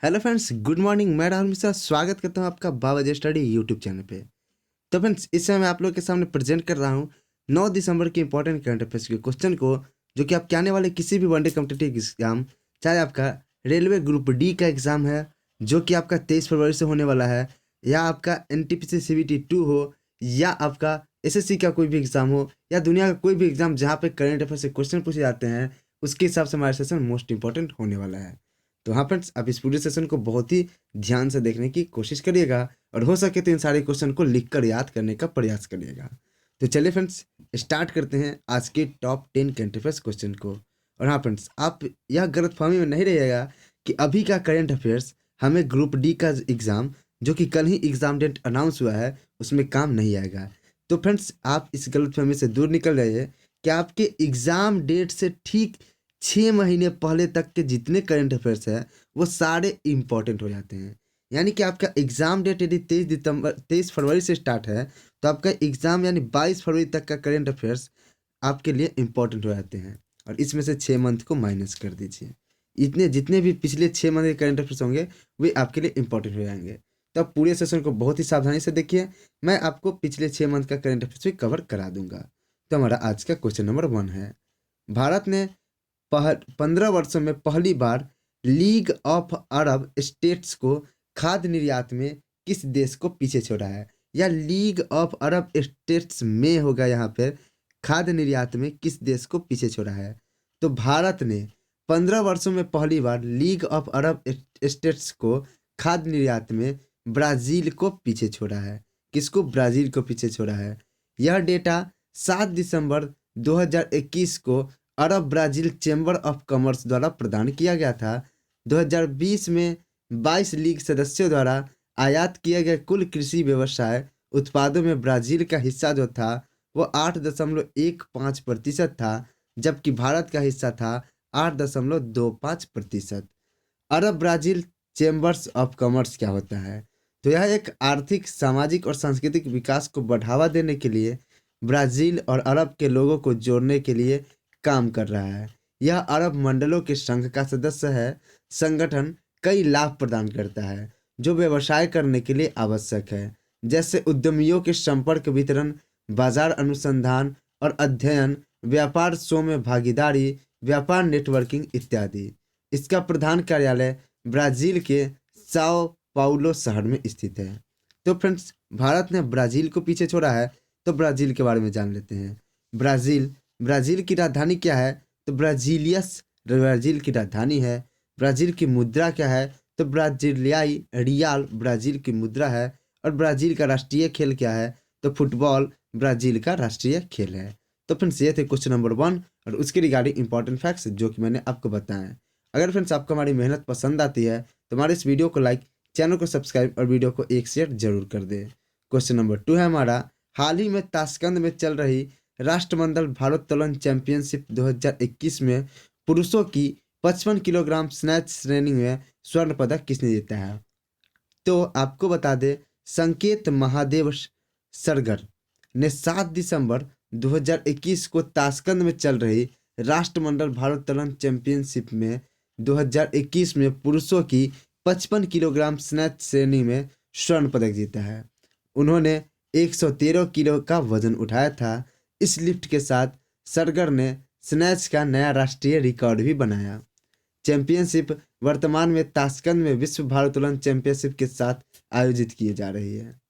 Hello friends, good morning. मैं राहुल मिश्रा स्वागत करता हूं आपका बाबा स्टडी यूट्यूब चैनल पे। तो फ्रेंड्स, इस समय मैं आप लोग के सामने प्रेजेंट कर रहा हूं 9 दिसंबर के इंपॉर्टेंट करंट अफेयर्स के क्वेश्चन को, जो कि आपके आने वाले किसी भी वनडे कॉम्पिटिटिव एग्जाम, चाहे आपका रेलवे ग्रुप डी का एग्जाम है जो कि आपका 23 फरवरी से होने वाला है, या आपका NTPC CBT 2 हो, या आपका SSC का कोई भी एग्जाम हो, या दुनिया का कोई भी एग्जाम जहाँ पे करंट अफेयर से क्वेश्चन पूछे जाते हैं, उसके हिसाब से हमारा सेशन मोस्ट इंपॉर्टेंट होने वाला है। तो हाँ फ्रेंड्स, आप इस पूरे सेशन को बहुत ही ध्यान से देखने की कोशिश करिएगा और हो सके तो इन सारे क्वेश्चन को लिखकर याद करने का प्रयास करिएगा। तो चलिए फ्रेंड्स, स्टार्ट करते हैं आज के टॉप 10 करंट अफेयर्स क्वेश्चन को। और हाँ फ्रेंड्स, आप यह गलतफहमी में नहीं रहिएगा कि अभी का करंट अफेयर्स हमें ग्रुप डी का एग्ज़ाम, जो कि कल ही एग्ज़ाम डेट अनाउंस हुआ है, उसमें काम नहीं आएगा। तो फ्रेंड्स, आप इस गलतफहमी से दूर निकल रहिए कि आपके एग्ज़ाम डेट से ठीक 6 महीने पहले तक के जितने करंट अफेयर्स हैं वो सारे इम्पॉर्टेंट हो जाते हैं। यानी कि आपका एग्ज़ाम डेट यदि 23 फरवरी से स्टार्ट है, तो आपका एग्ज़ाम यानी 22 फरवरी तक का करंट अफेयर्स आपके लिए इम्पॉर्टेंट हो जाते हैं। और इसमें से 6 मंथ को माइनस कर दीजिए। इतने जितने भी पिछले 6 मंथ के करंट अफेयर्स होंगे वे आपके लिए इम्पॉर्टेंट हो जाएंगे। तो आप पूरे सेशन को बहुत ही सावधानी से देखिए। मैं आपको पिछले 6 मंथ का करंट अफेयर्स भी कवर करा दूंगा। तो हमारा आज का क्वेश्चन नंबर 1 है, भारत ने 15 वर्षों में पहली बार लीग ऑफ अरब स्टेट्स को खाद्य निर्यात में किस देश को पीछे छोड़ा है? या लीग ऑफ अरब स्टेट्स में होगा, यहाँ पे खाद्य निर्यात में किस देश को पीछे छोड़ा है? तो भारत ने 15 वर्षों में पहली बार लीग ऑफ अरब स्टेट्स को खाद्य निर्यात में ब्राज़ील को पीछे छोड़ा है। किसको? ब्राज़ील को पीछे छोड़ा है। यह डेटा 7 दिसंबर 2021 को अरब ब्राज़ील चैम्बर ऑफ कॉमर्स द्वारा प्रदान किया गया था। 2020 में 22 लीग सदस्यों द्वारा आयात किए गए कुल कृषि व्यवसाय उत्पादों में ब्राज़ील का हिस्सा जो था वो 8.15% था, जबकि भारत का हिस्सा था 8.25%। अरब ब्राज़ील चैम्बर्स ऑफ कॉमर्स क्या होता है? तो यह एक आर्थिक, सामाजिक और सांस्कृतिक विकास को बढ़ावा देने के लिए ब्राज़ील और अरब के लोगों को जोड़ने के लिए काम कर रहा है। यह अरब मंडलों के संघ का सदस्य है। संगठन कई लाभ प्रदान करता है जो व्यवसाय करने के लिए आवश्यक है, जैसे उद्यमियों के संपर्क, वितरण, बाजार अनुसंधान और अध्ययन, व्यापार शो में भागीदारी, व्यापार नेटवर्किंग इत्यादि। इसका प्रधान कार्यालय ब्राज़ील के साओ पाउलो शहर में स्थित है। तो फ्रेंड्स, भारत ने ब्राज़ील को पीछे छोड़ा है, तो ब्राज़ील के बारे में जान लेते हैं। ब्राज़ील की राजधानी क्या है? तो ब्राज़ीलियस ब्राज़ील की राजधानी है। ब्राज़ील की मुद्रा क्या है? तो ब्राज़ीलियाई रियाल ब्राज़ील की मुद्रा है। और ब्राज़ील का राष्ट्रीय खेल क्या है? तो फुटबॉल ब्राज़ील का राष्ट्रीय खेल है। तो फ्रेंड्स, ये थे क्वेश्चन नंबर 1 और उसके रिगार्डिंग इंपॉर्टेंट फैक्ट्स जो कि मैंने आपको बताए। अगर फ्रेंड्स आपको हमारी मेहनत पसंद आती है तो हमारे इस वीडियो को लाइक, चैनल को सब्सक्राइब और वीडियो को एक शेयर जरूर कर दे। क्वेश्चन नंबर 2 है हमारा, हाल ही में ताशकंद में चल रही राष्ट्रमंडल भारोत्तोलन चैंपियनशिप 2021 में पुरुषों की 55 किलोग्राम स्नैच श्रेणी में स्वर्ण पदक किसने जीता है? तो आपको बता दें, संकेत महादेव सरगर ने 7 दिसंबर 2021 को ताशकंद में चल रही राष्ट्रमंडल भारोत्तोलन चैंपियनशिप में 2021 में पुरुषों की 55 किलोग्राम स्नैच श्रेणी में स्वर्ण पदक जीता है। उन्होंने 113 किलो का वजन उठाया था। इस लिफ्ट के साथ सरगर ने स्नैच का नया राष्ट्रीय रिकॉर्ड भी बनाया। चैंपियनशिप वर्तमान में ताशकंद में विश्व भारोत्तोलन चैंपियनशिप के साथ आयोजित की जा रही है।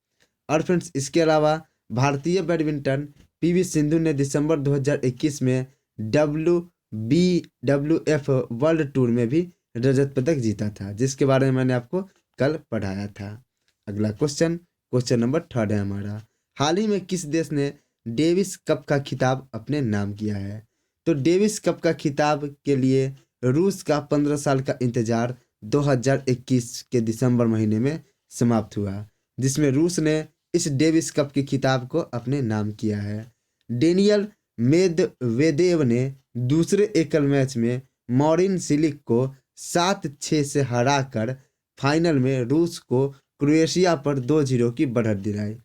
और फ्रेंड्स, इसके अलावा भारतीय बैडमिंटन PV सिंधु ने दिसंबर 2021 में WBWF वर्ल्ड टूर में भी रजत पदक जीता था, जिसके बारे में मैंने आपको कल पढ़ाया था। अगला क्वेश्चन नंबर 3 है हमारा, हाल ही में किस देश ने डेविस कप का खिताब अपने नाम किया है? तो डेविस कप का खिताब के लिए रूस का 15 साल का इंतजार 2021 के दिसंबर महीने में समाप्त हुआ, जिसमें रूस ने इस डेविस कप के खिताब को अपने नाम किया है। डेनियल मेदवेदेव ने दूसरे एकल मैच में मॉरिन सिलिक को 7-6 से हराकर फाइनल में रूस को क्रोएशिया पर 2-0 की बढ़त दिलाई।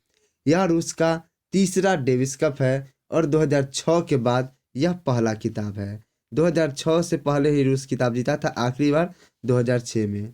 यह रूस का तीसरा डेविस कप है और 2006 के बाद यह पहला खिताब है। 2006 से पहले ही रूस खिताब जीता था, आखिरी बार 2006 में।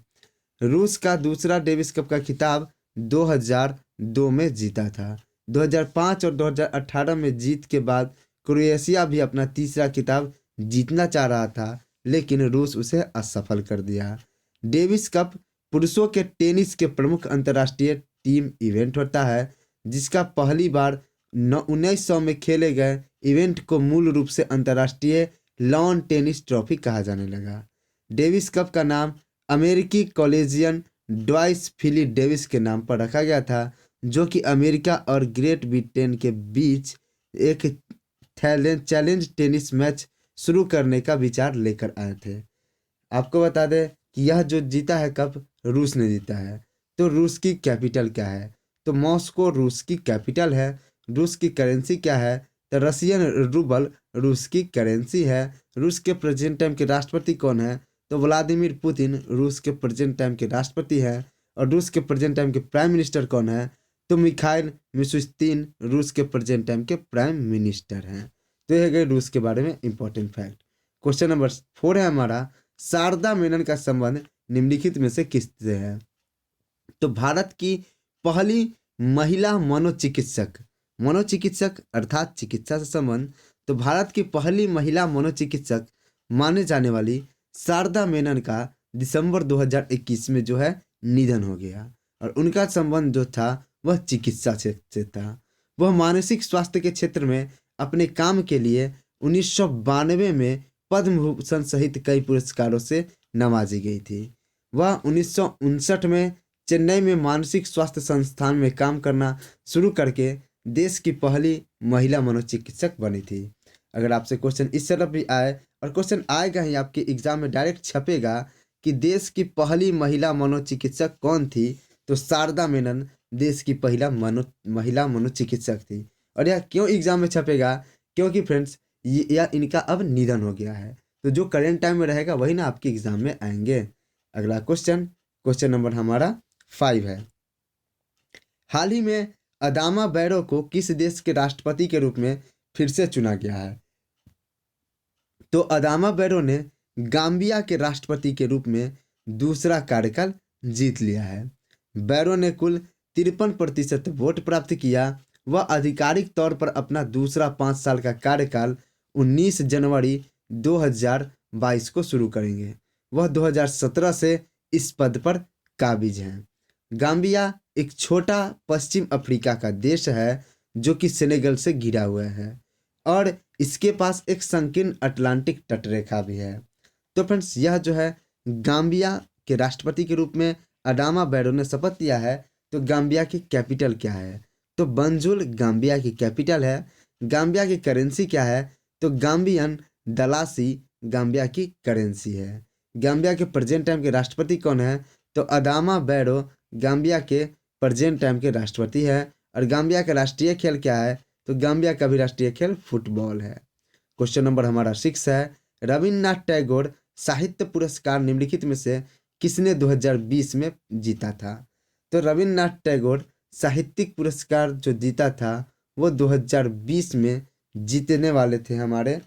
रूस का दूसरा डेविस कप का खिताब 2002 में जीता था। 2005 और 2018 में जीत के बाद क्रोएशिया भी अपना तीसरा खिताब जीतना चाह रहा था, लेकिन रूस उसे असफल कर दिया। डेविस कप पुरुषों के टेनिस के प्रमुख अंतर्राष्ट्रीय टीम इवेंट होता है, जिसका पहली बार 1900 में खेले गए इवेंट को मूल रूप से अंतर्राष्ट्रीय लॉन टेनिस ट्रॉफी कहा जाने लगा। डेविस कप का नाम अमेरिकी कॉलेजियन ड्वाइस फिली डेविस के नाम पर रखा गया था, जो कि अमेरिका और ग्रेट ब्रिटेन के बीच एक चैलेंज टेनिस मैच शुरू करने का विचार लेकर आए थे। आपको बता दें कि यह जो जीता है कप रूस ने जीता है। तो रूस की कैपिटल क्या है? तो मॉस्को रूस की कैपिटल है। रूस की करेंसी क्या है? तो रशियन रूबल रूस की करेंसी है। रूस के प्रेजेंट टाइम के राष्ट्रपति कौन है? तो व्लादिमीर पुतिन रूस के प्रेजेंट टाइम के राष्ट्रपति है। और रूस के प्रेजेंट टाइम के प्राइम मिनिस्टर कौन है? तो मिखाइल मिशुस्तिन रूस के प्रेजेंट टाइम के प्राइम मिनिस्टर हैं। तो यह गए रूस के बारे में इंपॉर्टेंट फैक्ट। क्वेश्चन नंबर 4 है हमारा, शारदा मेनन का संबंध निम्नलिखित में से किससे है? तो भारत की पहली महिला मनोचिकित्सक अर्थात चिकित्सा से संबंध, तो भारत की पहली महिला मनोचिकित्सक माने जाने वाली शारदा मेनन का दिसंबर 2021 में जो है निधन हो गया। और उनका संबंध जो था वह चिकित्सा से था। वह मानसिक स्वास्थ्य के क्षेत्र में अपने काम के लिए 1992 में पद्म भूषण सहित कई पुरस्कारों से नवाजी गई थी। वह 1959 में चेन्नई में मानसिक स्वास्थ्य संस्थान में काम करना शुरू करके देश की पहली महिला मनोचिकित्सक बनी थी। अगर आपसे क्वेश्चन इस तरफ भी आए, और क्वेश्चन आएगा ही आपके एग्जाम में डायरेक्ट छपेगा कि देश की पहली महिला मनोचिकित्सक कौन थी, तो शारदा मेनन देश की पहला महिला मनोचिकित्सक थी। और यह क्यों एग्जाम में छपेगा? क्योंकि फ्रेंड्स यह इनका अब निधन हो गया है। तो जो करेंट टाइम में रहेगा वही ना आपके एग्जाम में आएंगे। अगला क्वेश्चन नंबर हमारा 5 है। हाल ही में अदामा बैरो को किस देश के राष्ट्रपति के रूप में फिर से चुना गया है? तो अदामा बैरो ने गाम्बिया के राष्ट्रपति के रूप में दूसरा कार्यकाल जीत लिया है। बैरो ने कुल 53% वोट प्राप्त किया। वह आधिकारिक तौर पर अपना दूसरा 5 साल का कार्यकाल 19 जनवरी 2022 को शुरू करेंगे। वह 2017 से इस पद पर काबिज हैं। गाम्बिया एक छोटा पश्चिम अफ्रीका का देश है जो कि सेनेगल से घिरा हुआ है और इसके पास एक संकीर्ण अटलांटिक तटरेखा भी है। तो फ्रेंड्स यह जो है गाम्बिया के राष्ट्रपति के रूप में अडामा बैरो ने शपथ लिया है। तो गाम्बिया की कैपिटल क्या है? तो बंजुल गाम्बिया की कैपिटल है। गाम्बिया की करेंसी क्या है? तो गाम्बियन दलासी गाम्बिया की करेंसी है। गाम्बिया के प्रेजेंट टाइम के राष्ट्रपति कौन है? तो अदामा बैरो गाम्बिया के प्रेजेंट टाइम के राष्ट्रपति है। और गाम्बिया का राष्ट्रीय खेल क्या है? तो गाम्बिया का भी राष्ट्रीय खेल फुटबॉल है। क्वेश्चन नंबर हमारा 6 है, रविन्द्रनाथ टैगोर साहित्य पुरस्कार निम्नलिखित में से किसने 2020 में जीता था? तो रविन्द्रनाथ टैगोर साहित्यिक पुरस्कार जो जीता था वो 2020 में जीतने वाले थे हमारे,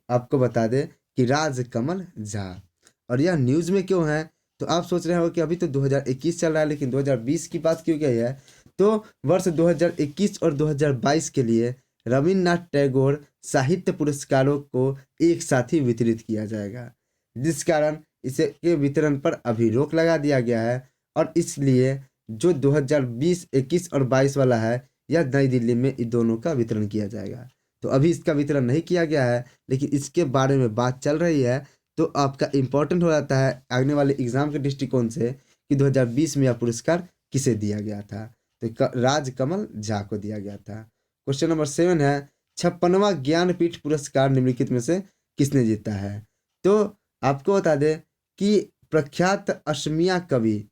आपको बता दें कि राजकमल झा। और यह न्यूज़ में क्यों है? तो आप सोच रहे हो कि अभी तो 2021 चल रहा है लेकिन 2020 की बात क्यों गई है? तो वर्ष 2021 और 2022 के लिए रविन्द्रनाथ टैगोर साहित्य पुरस्कारों को एक साथ ही वितरित किया जाएगा, जिस कारण इसे के वितरण पर अभी रोक लगा दिया गया है। और इसलिए जो 2020, 21 और 22 वाला है यह नई दिल्ली में इन दोनों का वितरण किया जाएगा। तो अभी इसका वितरण नहीं किया गया है लेकिन इसके बारे में बात चल रही है। तो आपका इम्पोर्टेंट हो जाता है आने वाले एग्जाम के दृष्टिकोण से कि 2020 में यह पुरस्कार किसे दिया गया था? तो राजकमल झा को दिया गया था। क्वेश्चन नंबर 7 है, 56वां ज्ञानपीठ पुरस्कार निम्नलिखित में से किसने जीता है? तो आपको बता दें कि प्रख्यात असमिया कवि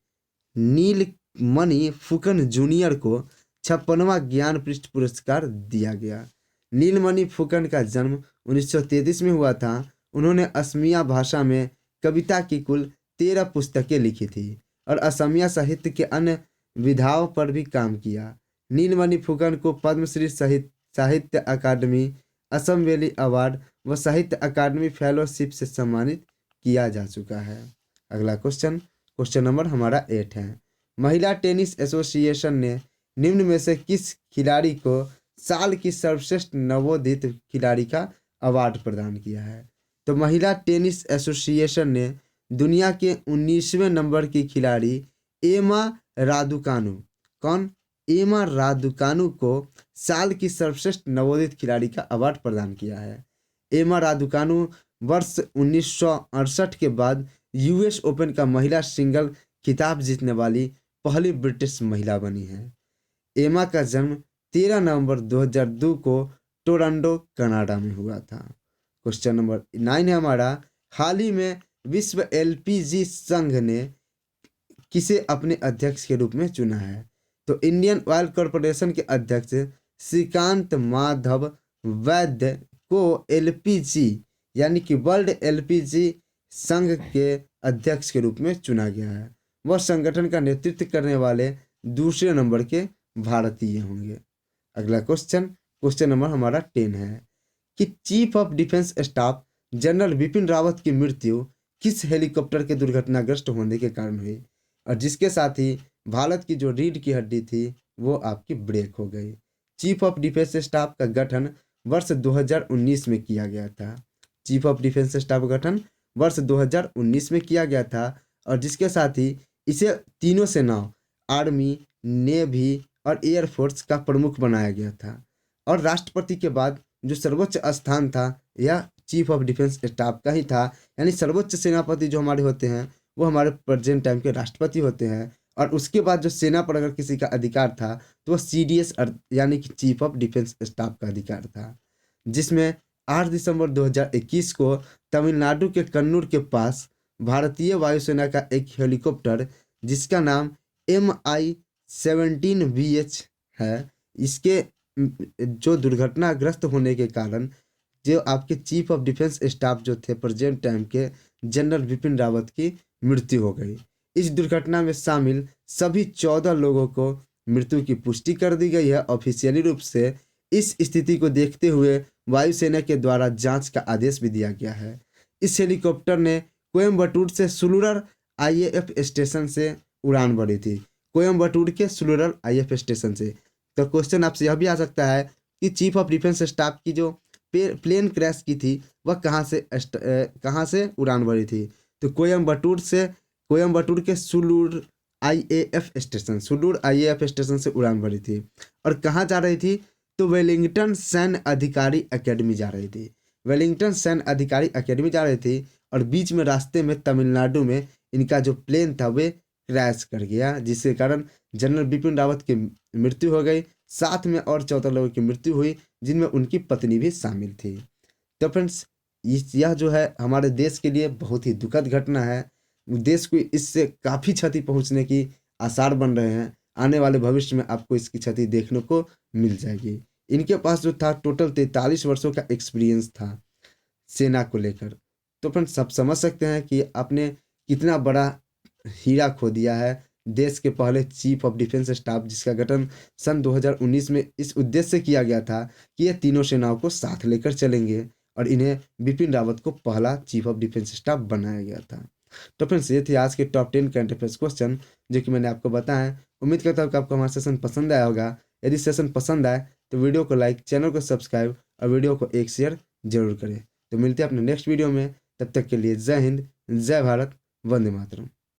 नीलमणि फुकन जूनियर को 56वां ज्ञानपीठ पुरस्कार दिया गया। नीलमणि फुकन का जन्म 1933 में हुआ था। उन्होंने असमिया भाषा में कविता की कुल 13 पुस्तकें लिखी थी और असमिया साहित्य के अन्य विधाओं पर भी काम किया। नीलमणि फुकन को पद्मश्री साहित्य अकादमी, असम वैली अवार्ड व साहित्य अकादमी फेलोशिप से सम्मानित किया जा चुका है। अगला क्वेश्चन क्वेश्चन नंबर हमारा 8 है। महिला टेनिस एसोसिएशन ने निम्न में से किस खिलाड़ी को साल की सर्वश्रेष्ठ नवोदित खिलाड़ी का अवार्ड प्रदान किया है? तो महिला टेनिस एसोसिएशन ने दुनिया के 19वें नंबर की खिलाड़ी एमा रादुकानु, कौन? एमा रादुकानु को साल की सर्वश्रेष्ठ नवोदित खिलाड़ी का अवार्ड प्रदान किया है। एमा रादुकानु वर्ष 1968 के बाद यूएस ओपन का महिला सिंगल खिताब जीतने वाली पहली ब्रिटिश महिला बनी है। एमा का जन्म 13 नवंबर 2002 को टोरंटो कनाडा में हुआ था। क्वेश्चन नंबर 9 है हमारा, हाल ही में विश्व एलपीजी संघ ने किसे अपने अध्यक्ष के रूप में चुना है? तो इंडियन ऑयल कॉरपोरेशन के अध्यक्ष श्रीकांत माधव वैद्य को एलपीजी यानी कि वर्ल्ड एलपीजी संघ के अध्यक्ष के रूप में चुना गया है। वह संगठन का नेतृत्व करने वाले दूसरे नंबर के भारतीय होंगे। अगला क्वेश्चन नंबर हमारा 10 है कि chief of defence staff general Bipin Rawat की मृत्यु किस हेलीकॉप्टर के दुर्घटनाग्रस्त होने के कारण हुई, और जिसके साथ ही भारत की जो रीढ़ की हड्डी थी वो आपकी ब्रेक हो गई। चीफ ऑफ डिफेंस स्टाफ का गठन वर्ष 2019 में किया गया था। चीफ ऑफ डिफेंस स्टाफ गठन वर्ष 2019 में किया गया था, और जिसके साथ ही इसे तीनों सेनाओं आर्मी, नेवी और एयरफोर्स का प्रमुख बनाया गया था। और राष्ट्रपति के बाद जो सर्वोच्च स्थान था यह चीफ ऑफ डिफेंस स्टाफ का ही था, यानी सर्वोच्च सेनापति जो हमारे होते हैं वो हमारे प्रेजेंट टाइम के राष्ट्रपति होते हैं। और उसके बाद जो सेना पर अगर किसी का अधिकार था तो वह CDS यानी कि चीफ ऑफ डिफेंस स्टाफ का अधिकार था, जिसमें 8 दिसंबर 2021 को तमिलनाडु के कन्नूर के पास भारतीय वायुसेना का एक हेलीकॉप्टर जिसका नाम MI-17VH है, इसके जो दुर्घटनाग्रस्त होने के कारण जो आपके चीफ ऑफ डिफेंस स्टाफ जो थे प्रेजेंट टाइम के जनरल बिपिन रावत की मृत्यु हो गई। इस दुर्घटना में शामिल सभी 14 लोगों को मृत्यु की पुष्टि कर दी गई है ऑफिशियली रूप से। इस स्थिति को देखते हुए वायुसेना के द्वारा जांच का आदेश भी दिया गया है। इस हेलीकॉप्टर ने कोयम्बटूर से सुलूर IAF स्टेशन से उड़ान भरी थी, कोयम्बटूर के सुलूर IAF स्टेशन से। तो क्वेश्चन आपसे यह भी आ सकता है कि चीफ ऑफ डिफेंस स्टाफ की जो प्लेन क्रैश की थी वह कहाँ से उड़ान भरी थी? तो कोयम्बटूर के सुलूर IAF स्टेशन से उड़ान भरी थी। और कहाँ जा रही थी? तो वेलिंगटन सैन्य अधिकारी एकेडमी जा रही थी। वेलिंगटन सैन्य अधिकारी एकेडमी जा रही थी और बीच में रास्ते में तमिलनाडु में इनका जो प्लेन था वे क्रैश कर गया, जिसके कारण जनरल बिपिन रावत की मृत्यु हो गई। साथ में और 14 लोगों की मृत्यु हुई जिनमें उनकी पत्नी भी शामिल थी। तो फ्रेंड्स यह जो है हमारे देश के लिए बहुत ही दुखद घटना है। देश को इससे काफ़ी क्षति पहुंचने की आसार बन रहे हैं। आने वाले भविष्य में आपको इसकी क्षति देखने को मिल जाएगी। इनके पास जो था टोटल 43 वर्षों का एक्सपीरियंस था सेना को लेकर। तो फ्रेंड्स सब समझ सकते हैं कि आपने कितना बड़ा हीरा खो दिया है। देश के पहले चीफ ऑफ डिफेंस स्टाफ जिसका गठन सन 2019 में इस उद्देश्य से किया गया था कि ये तीनों सेनाओं को साथ लेकर चलेंगे, और इन्हें बिपिन रावत को पहला चीफ ऑफ डिफेंस स्टाफ बनाया गया था। तो फ्रेंड्स ये थे आज के टॉप 10 करंट अफेयर्स क्वेश्चन जो कि मैंने आपको बताया। उम्मीद करता हूँ कि आपको हमारा सेशन पसंद आया होगा। यदि सेशन पसंद आए तो वीडियो को लाइक, चैनल को सब्सक्राइब और वीडियो को एक शेयर जरूर करें। तो मिलते हैं अपने नेक्स्ट वीडियो में, तब तक के लिए जय हिंद, जय भारत, वंदे मातरम।